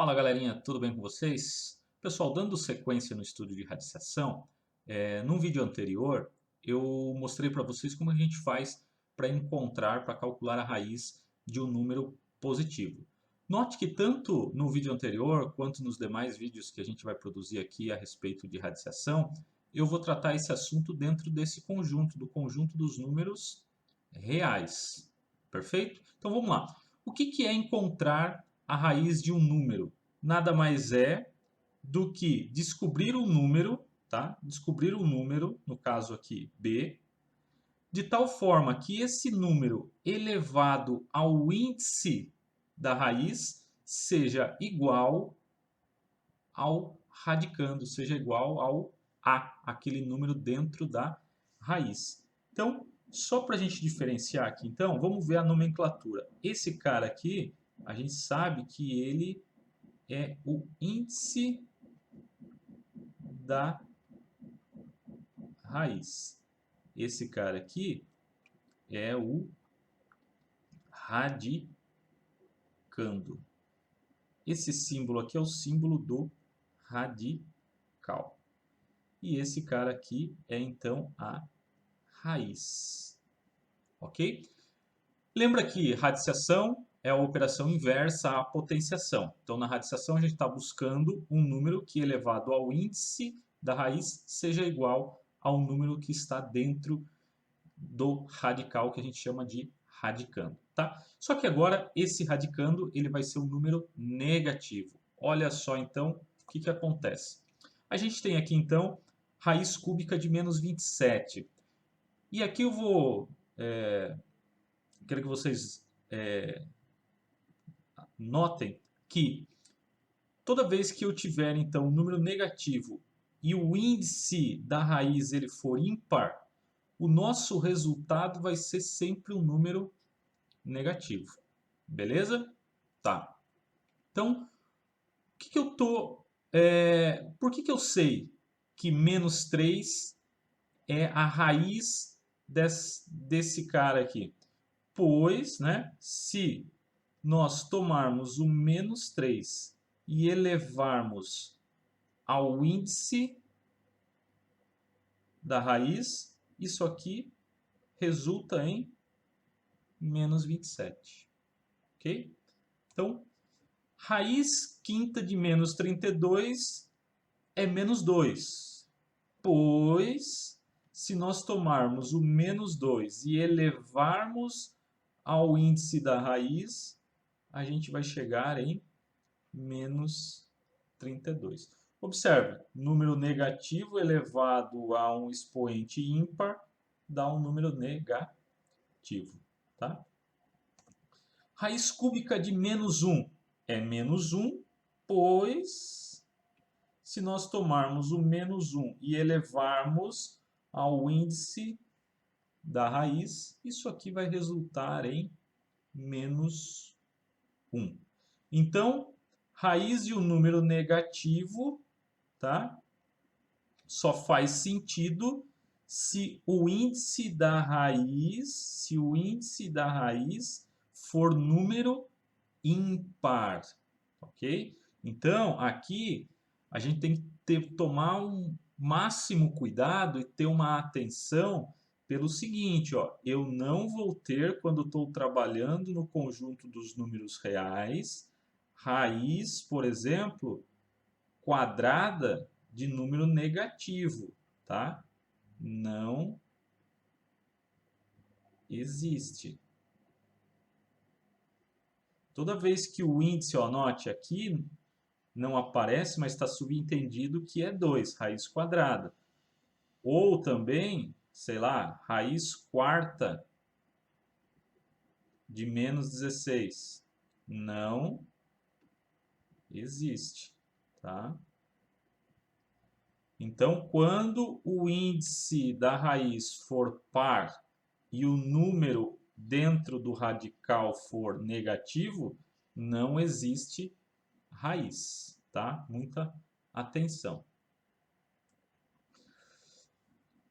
Fala galerinha, tudo bem com vocês? Pessoal, dando sequência no estudo de radiciação, num vídeo anterior eu mostrei para vocês como a gente faz para encontrar, para calcular a raiz de um número positivo. Note que tanto no vídeo anterior quanto nos demais vídeos que a gente vai produzir aqui a respeito de radiciação, eu vou tratar esse assunto dentro desse conjunto, do conjunto dos números reais. Perfeito? Então vamos lá. O que é encontrar a raiz de um número? Nada mais é do que descobrir um número, tá? Descobrir um número, no caso aqui b, de tal forma que esse número elevado ao índice da raiz seja igual ao radicando, seja igual ao a, aquele número dentro da raiz. Então, só para a gente diferenciar aqui, então, vamos ver a nomenclatura. Esse cara aqui, a gente sabe que ele é o índice da raiz. Esse cara aqui é o radicando. Esse símbolo aqui é o símbolo do radical. E esse cara aqui é então a raiz. Ok? Lembra que radiciação é a operação inversa à potenciação. Então, na radiciação, a gente está buscando um número que, elevado ao índice da raiz, seja igual ao número que está dentro do radical, que a gente chama de radicando. Tá? Só que agora, esse radicando ele vai ser um número negativo. Olha só, então, o que acontece. A gente tem aqui, então, raiz cúbica de menos 27. E aqui eu vou... quero que vocês notem que toda vez que eu tiver então um número negativo e o índice da raiz ele for ímpar, o nosso resultado vai ser sempre um número negativo. Beleza? Tá. Então, por que eu sei que menos 3 é a raiz desse cara aqui? Pois, né, se nós tomarmos o menos 3 e elevarmos ao índice da raiz, isso aqui resulta em menos 27. Ok? Então, raiz quinta de menos 32 é menos 2. Pois, se nós tomarmos o menos 2 e elevarmos ao índice da raiz, a gente vai chegar em menos 32. Observe, número negativo elevado a um expoente ímpar dá um número negativo. Tá? Raiz cúbica de menos 1 é menos 1, pois se nós tomarmos o menos 1 e elevarmos ao índice da raiz, isso aqui vai resultar em menos 1. Então, raiz de um número negativo, tá? Só faz sentido se o índice da raiz, for número ímpar, ok? Então, aqui a gente tem que tomar um máximo cuidado e ter uma atenção pelo seguinte, ó, eu não vou ter, quando estou trabalhando no conjunto dos números reais, raiz, por exemplo, quadrada de número negativo, tá? Não existe. Toda vez que o índice, ó, note aqui, não aparece, mas está subentendido que é 2, raiz quadrada. Ou também, sei lá, raiz quarta de menos 16. Não existe, tá? Então, quando o índice da raiz for par e o número dentro do radical for negativo, não existe raiz, tá? Muita atenção.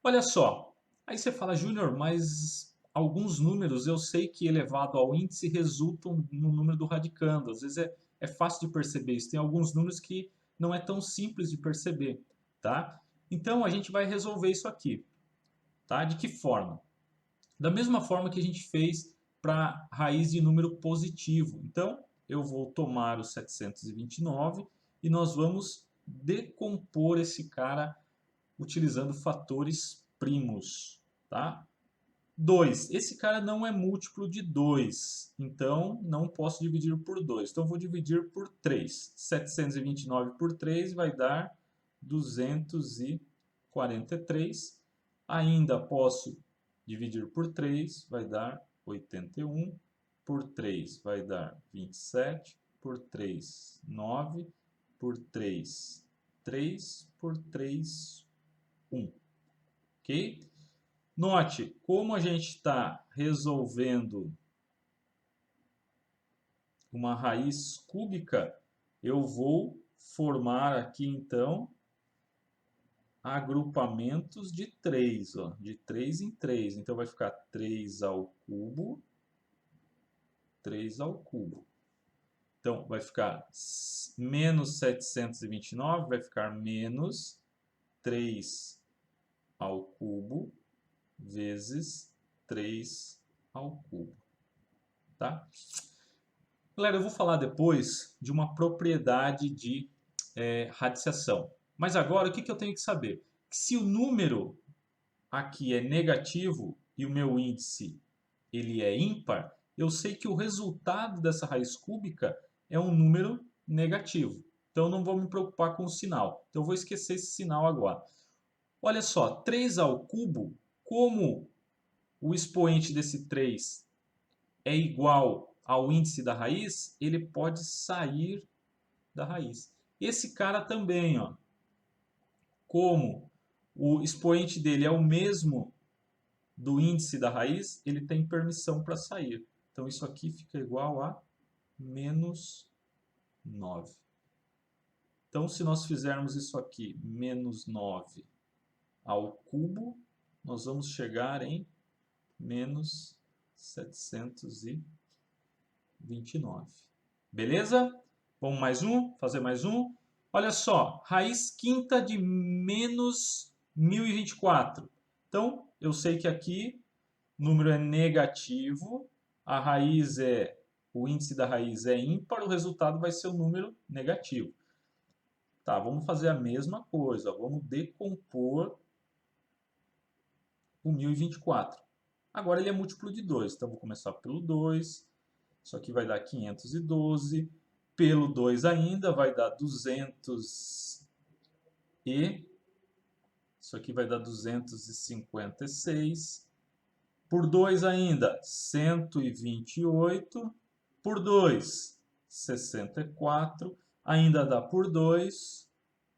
Olha só, aí você fala, Júnior, mas alguns números eu sei que elevado ao índice resultam no número do radicando. Às vezes é é fácil de perceber isso. Tem alguns números que não é tão simples de perceber, tá? Então, a gente vai resolver isso aqui, tá? De que forma? Da mesma forma que a gente fez para raiz de número positivo. Então, eu vou tomar o 729 e nós vamos decompor esse cara utilizando fatores primos, tá? 2. Esse cara não é múltiplo de 2, então não posso dividir por 2. Então, eu vou dividir por 3. 729 por 3 vai dar 243. Ainda posso dividir por 3, vai dar 81. Por 3 vai dar 27. Por 3, 9. Por 3, 3. Por 3, 1. Ok? Note, como a gente está resolvendo uma raiz cúbica, eu vou formar aqui, então, agrupamentos de 3, ó, de 3 em 3. Então, vai ficar 3 ao cubo, 3 ao cubo. Então, vai ficar menos 729, vai ficar menos 3 ao cubo, vezes 3 ao cubo, tá? Galera, eu vou falar depois de uma propriedade de radiciação. Mas agora, o que eu tenho que saber? Que se o número aqui é negativo e o meu índice ele é ímpar, eu sei que o resultado dessa raiz cúbica é um número negativo. Então, eu não vou me preocupar com o sinal. Então, eu vou esquecer esse sinal agora. Olha só, 3 ao cubo, como o expoente desse 3 é igual ao índice da raiz, ele pode sair da raiz. Esse cara também, ó, como o expoente dele é o mesmo do índice da raiz, ele tem permissão para sair. Então, isso aqui fica igual a menos 9. Então, se nós fizermos isso aqui, menos 9 ao cubo, nós vamos chegar em menos 729. Beleza? Vamos mais um, fazer mais um. Olha só, raiz quinta de menos 1024. Então, eu sei que aqui o número é negativo, a raiz o índice da raiz é ímpar, o resultado vai ser o número negativo. Tá, vamos fazer a mesma coisa, vamos decompor o 1024. Agora ele é múltiplo de 2, então vou começar pelo 2, isso aqui vai dar 512, pelo 2 ainda vai dar 200 e isso aqui vai dar 256, por 2 ainda 128, por 2 64, ainda dá por 2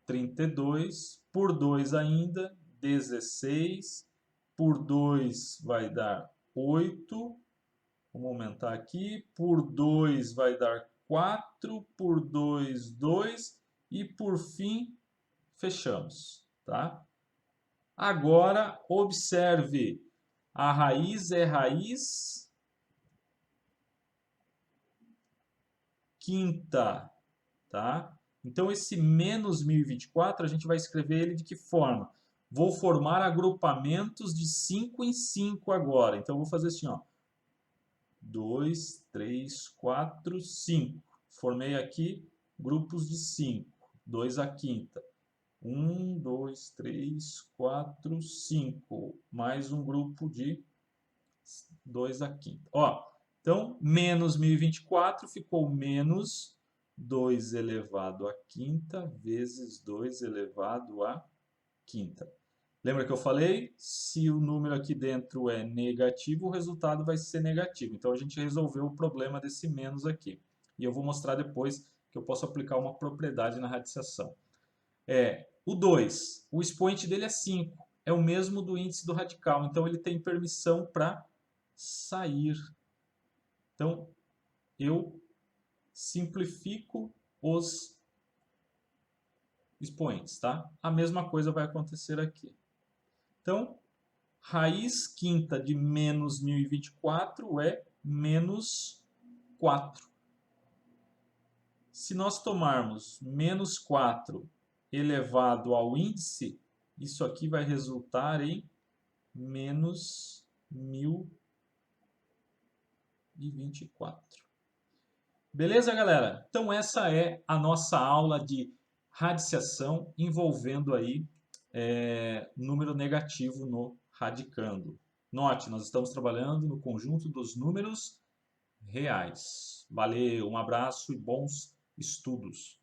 32, por 2 ainda 16, por 2 vai dar 8, vamos aumentar aqui, por 2 vai dar 4, por 2, 2 e por fim fechamos, tá? Agora observe, a raiz é raiz quinta, tá? Então esse menos 1024 a gente vai escrever ele de que forma? Vou formar agrupamentos de 5 em 5 agora. Então eu vou fazer assim, ó. 2, 3, 4, 5. Formei aqui grupos de 5. 2 à quinta. 1, 2, 3, 4, 5. Mais um grupo de 2 à quinta. Ó, então, menos 1024 ficou menos 2 elevado à quinta vezes 2 elevado à quinta. Lembra que eu falei? Se o número aqui dentro é negativo, o resultado vai ser negativo. Então, a gente resolveu o problema desse menos aqui. E eu vou mostrar depois que eu posso aplicar uma propriedade na radiciação. O 2, o expoente dele é 5. É o mesmo do índice do radical. Então, ele tem permissão para sair. Então, eu simplifico os expoentes, tá? A mesma coisa vai acontecer aqui. Então, raiz quinta de menos 1024 é menos 4. Se nós tomarmos menos 4 elevado ao índice, isso aqui vai resultar em menos 1024. Beleza, galera? Então essa é a nossa aula de radiciação envolvendo aí número negativo no radicando. Note, nós estamos trabalhando no conjunto dos números reais. Valeu, um abraço e bons estudos.